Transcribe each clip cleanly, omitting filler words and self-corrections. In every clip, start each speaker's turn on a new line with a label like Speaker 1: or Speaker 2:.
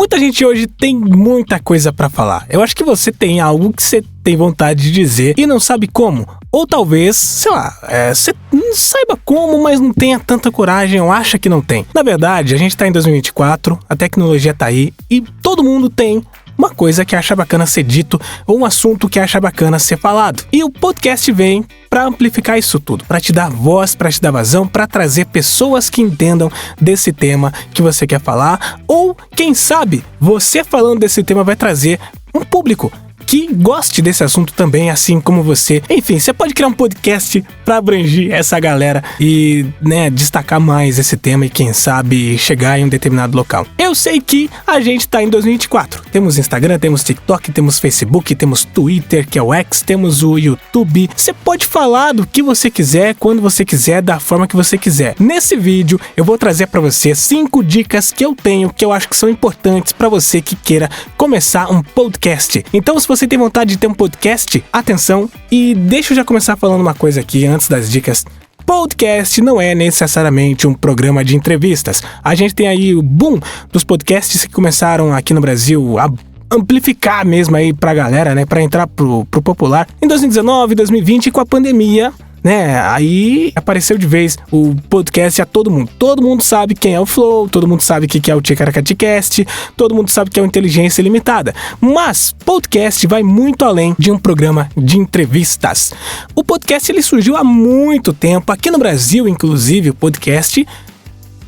Speaker 1: Muita gente hoje tem muita coisa pra falar. Eu acho que você tem algo que você tem vontade de dizer e não sabe como. Ou talvez, sei lá, você não saiba como, mas não tenha tanta coragem ou acha que não tem. Na verdade, a gente tá em 2024, a tecnologia tá aí e todo mundo tem uma coisa que acha bacana ser dito ou um assunto que acha bacana ser falado. E o podcast vem para amplificar isso tudo, para te dar voz, para te dar vazão, para trazer pessoas que entendam desse tema que você quer falar, ou quem sabe você falando desse tema vai trazer um público que goste desse assunto também, assim como você. Enfim, você pode criar um podcast para abranger essa galera e, destacar mais esse tema e quem sabe chegar em um determinado local. Eu sei que a gente tá em 2024. Temos Instagram, temos TikTok, temos Facebook, temos Twitter, que é o X, temos o YouTube. Você pode falar do que você quiser, quando você quiser, da forma que você quiser. Nesse vídeo, eu vou trazer para você 5 dicas que eu tenho, que eu acho que são importantes para você que queira começar um podcast. Então, se você tem vontade de ter um podcast, atenção, e deixa eu já começar falando uma coisa aqui antes das dicas. Podcast não é necessariamente um programa de entrevistas. A gente tem aí o boom dos podcasts que começaram aqui no Brasil a amplificar mesmo aí pra galera, pra entrar pro popular. Em 2019, 2020, com a pandemia, aí apareceu de vez o podcast a todo mundo. Todo mundo sabe quem é o Flow, todo mundo sabe o que é o Ticaracaticast, todo mundo sabe que é o Inteligência Limitada. Mas podcast vai muito além de um programa de entrevistas. O podcast ele surgiu há muito tempo. Aqui no Brasil, inclusive, o podcast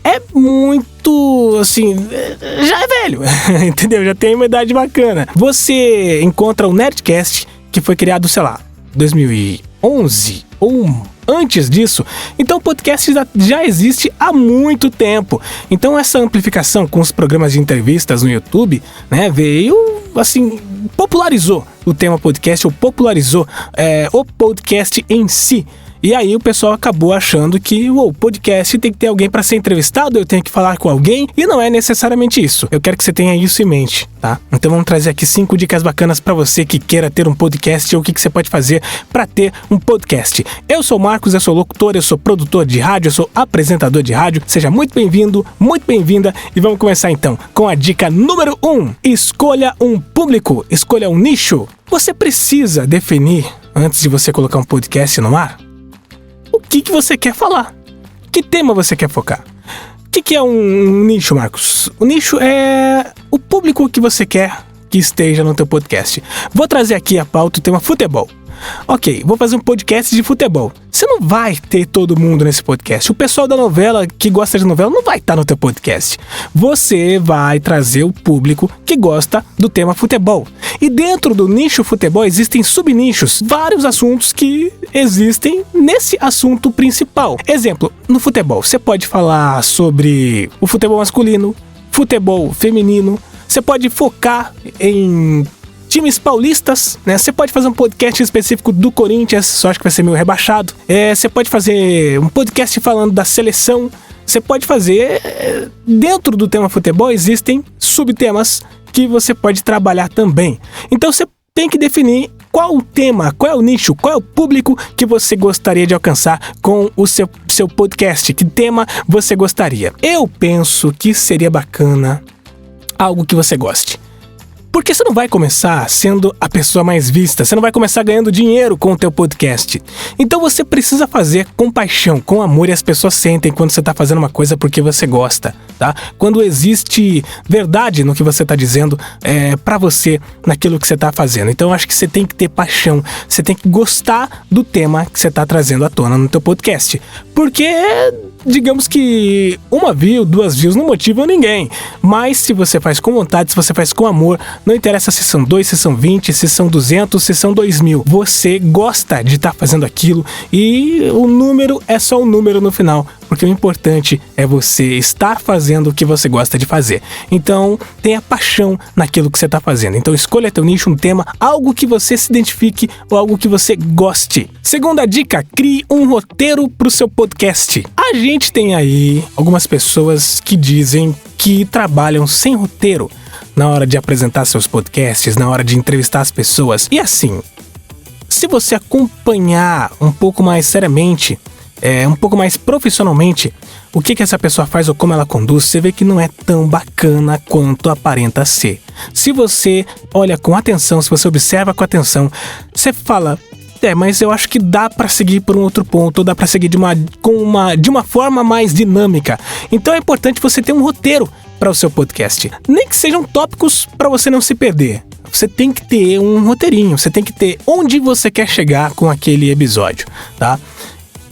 Speaker 1: é muito, assim, já é velho, entendeu? Já tem uma idade bacana. Você encontra o Nerdcast, que foi criado, 2011 ou antes disso. Então o podcast já existe há muito tempo. Então essa amplificação com os programas de entrevistas no YouTube, veio, assim, popularizou o tema podcast, ou popularizou o podcast em si. E aí o pessoal acabou achando que o podcast tem que ter alguém para ser entrevistado, eu tenho que falar com alguém, e não é necessariamente isso. Eu quero que você tenha isso em mente, tá? Então vamos trazer aqui 5 dicas bacanas para você que queira ter um podcast, ou o que você pode fazer para ter um podcast. Eu sou o Marcos, eu sou locutor, eu sou produtor de rádio, eu sou apresentador de rádio. Seja muito bem-vindo, muito bem-vinda, e vamos começar então com a dica número 1. Escolha um público, escolha um nicho. Você precisa definir, antes de você colocar um podcast no ar, o que você quer falar? Que tema você quer focar? O que é um nicho, Marcos? O nicho é o público que você quer que esteja no teu podcast. Vou trazer aqui a pauta do tema futebol. Ok, vou fazer um podcast de futebol. Você não vai ter todo mundo nesse podcast. O pessoal da novela, que gosta de novela, não vai estar no teu podcast. Você vai trazer o público que gosta do tema futebol. E dentro do nicho futebol existem subnichos, vários assuntos que existem nesse assunto principal. Exemplo, no futebol, você pode falar sobre o futebol masculino, futebol feminino, você pode focar em times paulistas, Você pode fazer um podcast específico do Corinthians, só acho que vai ser meio rebaixado. Você pode fazer um podcast falando da seleção. Você pode fazer... Dentro do tema futebol existem subtemas que você pode trabalhar também. Então você tem que definir qual o tema, qual é o nicho, qual é o público que você gostaria de alcançar com o seu podcast. Que tema você gostaria? Eu penso que seria bacana algo que você goste. Porque você não vai começar sendo a pessoa mais vista, você não vai começar ganhando dinheiro com o teu podcast. Então você precisa fazer com paixão, com amor, e as pessoas sentem quando você está fazendo uma coisa porque você gosta, tá? Quando existe verdade no que você está dizendo pra você, naquilo que você está fazendo. Então eu acho que você tem que ter paixão, você tem que gostar do tema que você está trazendo à tona no teu podcast. Porque, digamos que 1 view, 2 views não motivam ninguém. Mas se você faz com vontade, se você faz com amor, não interessa se são 2, se são 20, se são 200, se são 2.000. Você gosta de estar fazendo aquilo e o número é só um número no final. Porque o importante é você estar fazendo o que você gosta de fazer. Então, tenha paixão naquilo que você está fazendo. Então, escolha teu nicho, um tema, algo que você se identifique ou algo que você goste. Segunda dica, crie um roteiro para o seu podcast. A gente tem aí algumas pessoas que dizem que trabalham sem roteiro na hora de apresentar seus podcasts, na hora de entrevistar as pessoas. E assim, se você acompanhar um pouco mais seriamente, um pouco mais profissionalmente o que essa pessoa faz ou como ela conduz, você vê que não é tão bacana quanto aparenta ser. Se você olha com atenção, se você observa com atenção, você fala, mas eu acho que dá pra seguir por um outro ponto, ou dá pra seguir de uma forma mais dinâmica. Então é importante você ter um roteiro para o seu podcast. Nem que sejam tópicos para você não se perder. Você tem que ter um roteirinho, você tem que ter onde você quer chegar com aquele episódio, tá?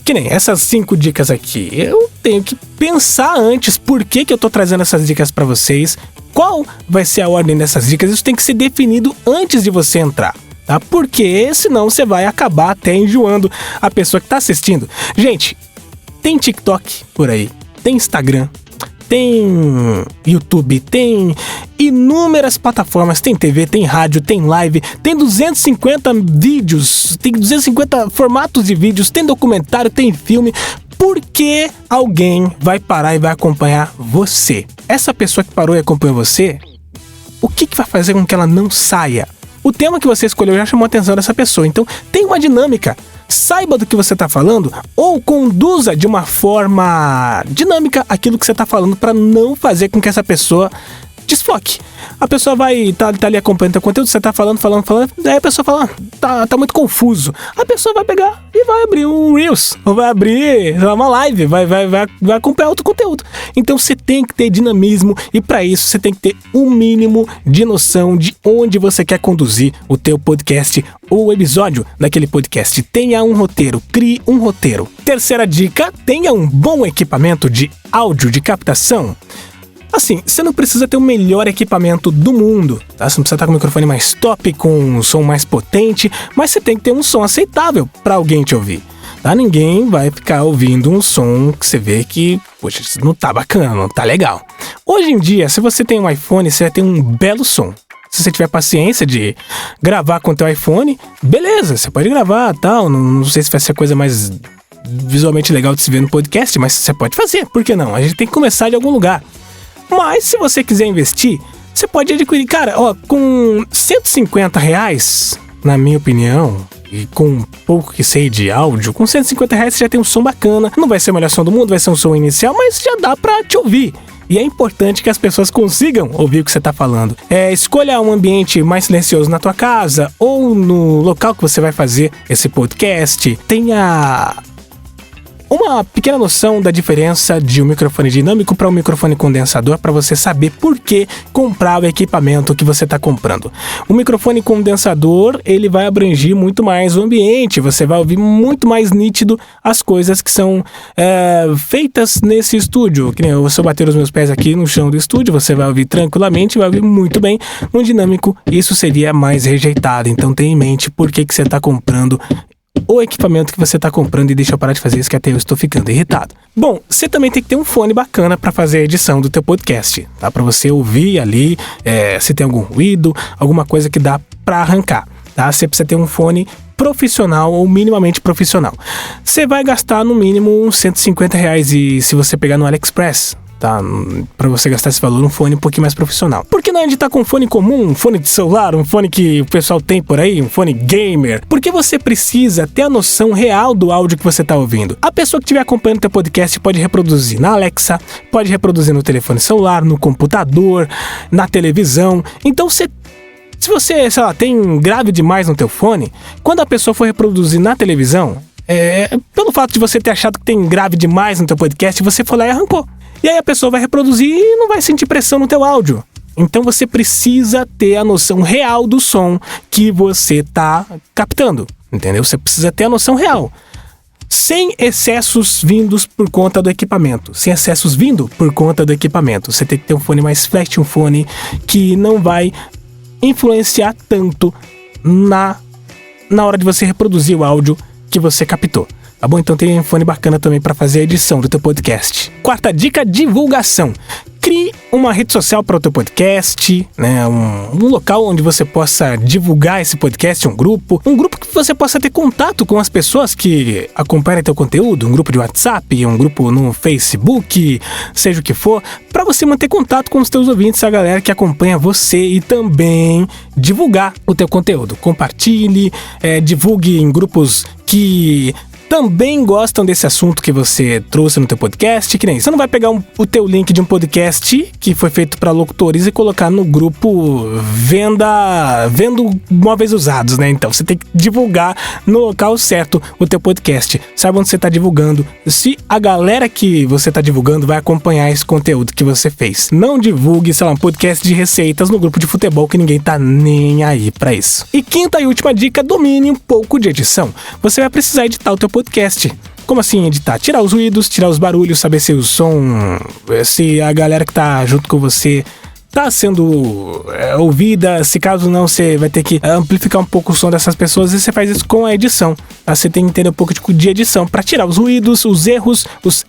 Speaker 1: Que nem essas 5 dicas aqui, eu tenho que pensar antes por que eu tô trazendo essas dicas para vocês, qual vai ser a ordem dessas dicas, isso tem que ser definido antes de você entrar, tá? Porque senão você vai acabar até enjoando a pessoa que tá assistindo. Gente, tem TikTok por aí, tem Instagram, tem YouTube, tem inúmeras plataformas, tem TV, tem rádio, tem live, tem 250 vídeos, tem 250 formatos de vídeos, tem documentário, tem filme. Por que alguém vai parar e vai acompanhar você? Essa pessoa que parou e acompanhou você, o que vai fazer com que ela não saia? O tema que você escolheu já chamou a atenção dessa pessoa, então tem uma dinâmica. Saiba do que você está falando ou conduza de uma forma dinâmica aquilo que você está falando para não fazer com que essa pessoa desfoque. A pessoa vai tá ali acompanhando o conteúdo, você tá falando, daí a pessoa fala, tá muito confuso. A pessoa vai pegar e vai abrir um Reels, ou vai abrir uma live, vai acompanhar outro conteúdo. Então você tem que ter dinamismo e para isso você tem que ter um mínimo de noção de onde você quer conduzir o teu podcast ou o episódio daquele podcast. Tenha um roteiro, crie um roteiro. Terceira dica, tenha um bom equipamento de áudio de captação. Assim, você não precisa ter o melhor equipamento do mundo, tá? Você não precisa estar com o microfone mais top, com um som mais potente, mas você tem que ter um som aceitável para alguém te ouvir, tá? Ninguém vai ficar ouvindo um som que você vê que, poxa, não tá bacana, não tá legal. Hoje em dia, se você tem um iPhone, você vai ter um belo som. Se você tiver paciência de gravar com o teu iPhone, beleza, você pode gravar, tal. Não sei se vai ser a coisa mais visualmente legal de se ver no podcast, mas você pode fazer, por que não? A gente tem que começar de algum lugar. Mas se você quiser investir, você pode adquirir, cara, com R$150, na minha opinião, e com um pouco que sei de áudio, com R$150 você já tem um som bacana. Não vai ser o melhor som do mundo, vai ser um som inicial, mas já dá pra te ouvir. E é importante que as pessoas consigam ouvir o que você está falando. Escolha um ambiente mais silencioso na tua casa ou no local que você vai fazer esse podcast. Tenha uma pequena noção da diferença de um microfone dinâmico para um microfone condensador para você saber por que comprar o equipamento que você está comprando. O microfone condensador, ele vai abranger muito mais o ambiente, você vai ouvir muito mais nítido as coisas que são feitas nesse estúdio. Que nem se eu bater os meus pés aqui no chão do estúdio, você vai ouvir tranquilamente, vai ouvir muito bem. No dinâmico, isso seria mais rejeitado. Então tenha em mente por que você está comprando o equipamento que você está comprando, e deixa eu parar de fazer isso que até eu estou ficando irritado. Bom, você também tem que ter um fone bacana para fazer a edição do teu podcast, tá? Para você ouvir ali, se tem algum ruído, alguma coisa que dá para arrancar, tá? Você precisa ter um fone profissional ou minimamente profissional. Você vai gastar no mínimo uns R$150 e se você pegar no AliExpress, tá? Pra você gastar esse valor, um fone um pouquinho mais profissional. Por que não editar com um fone comum, um fone de celular, um fone que o pessoal tem por aí, um fone gamer? Porque você precisa ter a noção real do áudio que você tá ouvindo. A pessoa que estiver acompanhando o teu podcast pode reproduzir na Alexa, pode reproduzir no telefone celular, no computador, na televisão. Então se você, sei lá, tem grave demais no teu fone, quando a pessoa for reproduzir na televisão, pelo fato de você ter achado que tem grave demais no teu podcast, você foi lá e arrancou. E aí a pessoa vai reproduzir e não vai sentir pressão no teu áudio. Então você precisa ter a noção real do som que você tá captando, entendeu? Você precisa ter a noção real. Sem excessos vindos por conta do equipamento. Sem excessos vindo por conta do equipamento. Você tem que ter um fone mais flat, um fone que não vai influenciar tanto na hora de você reproduzir o áudio que você captou. Tá bom? Então tem um fone bacana também para fazer a edição do teu podcast. Quarta dica, divulgação. Crie uma rede social para o teu podcast, né? Um local onde você possa divulgar esse podcast, um grupo que você possa ter contato com as pessoas que acompanham teu conteúdo, um grupo de WhatsApp, um grupo no Facebook, seja o que for, para você manter contato com os teus ouvintes, a galera que acompanha você, e também divulgar o teu conteúdo. Compartilhe, divulgue em grupos que também gostam desse assunto que você trouxe no teu podcast, que nem você não vai pegar o teu link de um podcast que foi feito para locutores e colocar no grupo vendo móveis usados, né? Então você tem que divulgar no local certo o teu podcast. Saiba onde você tá divulgando, se a galera que você tá divulgando vai acompanhar esse conteúdo que você fez. Não divulgue, sei lá, um podcast de receitas no grupo de futebol que ninguém tá nem aí pra isso. E quinta e última dica, domine um pouco de edição. Você vai precisar editar o teu podcast. Como assim editar? Tirar os ruídos, tirar os barulhos, saber se o som, se a galera que tá junto com você tá sendo ouvida. Se caso não, você vai ter que amplificar um pouco o som dessas pessoas, e você faz isso com a edição. Você tem que entender um pouco de edição para tirar os ruídos, os erros, os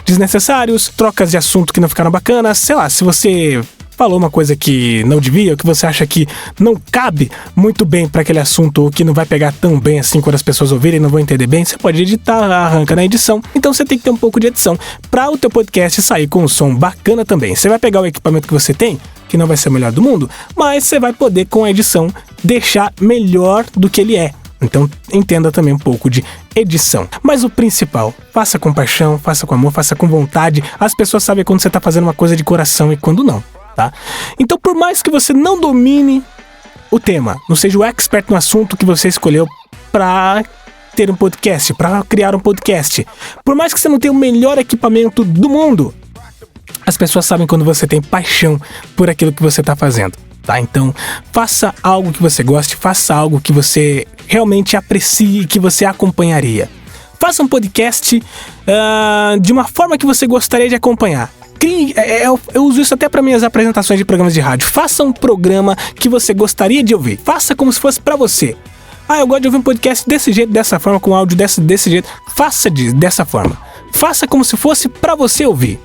Speaker 1: desnecessários, trocas de assunto que não ficaram bacanas. Sei lá, se você falou uma coisa que não devia, ou que você acha que não cabe muito bem para aquele assunto, ou que não vai pegar tão bem assim quando as pessoas ouvirem e não vão entender bem, você pode editar, arranca na edição. Então você tem que ter um pouco de edição para o teu podcast sair com um som bacana também. Você vai pegar o equipamento que você tem, que não vai ser o melhor do mundo, mas você vai poder com a edição deixar melhor do que ele é. Então entenda também um pouco de edição. Mas o principal, faça com paixão, faça com amor, faça com vontade. As pessoas sabem quando você tá fazendo uma coisa de coração e quando não, tá? Então, por mais que você não domine o tema, não seja o expert no assunto que você escolheu para ter um podcast, para criar um podcast, por mais que você não tenha o melhor equipamento do mundo, as pessoas sabem quando você tem paixão por aquilo que você tá fazendo, tá? Então, faça algo que você goste, faça algo que você realmente aprecie, que você acompanharia. Faça um podcast de uma forma que você gostaria de acompanhar. Eu uso isso até para minhas apresentações de programas de rádio. Faça um programa que você gostaria de ouvir. Faça como se fosse para você. Eu gosto de ouvir um podcast desse jeito, dessa forma, com áudio desse jeito. Faça dessa forma. Faça como se fosse para você ouvir,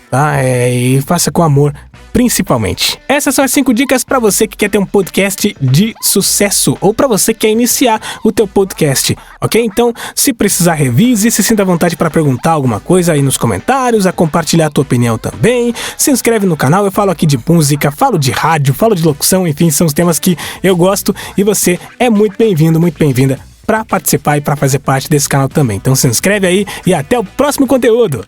Speaker 1: tá? E faça com amor, principalmente. Essas são as 5 dicas para você que quer ter um podcast de sucesso, ou para você que quer iniciar o teu podcast, ok? Então, se precisar, revise, se sinta à vontade para perguntar alguma coisa aí nos comentários, a compartilhar a tua opinião também. Se inscreve no canal, eu falo aqui de música, falo de rádio, falo de locução, enfim, são os temas que eu gosto, e você é muito bem-vindo, muito bem-vinda para participar e para fazer parte desse canal também. Então se inscreve aí e até o próximo conteúdo!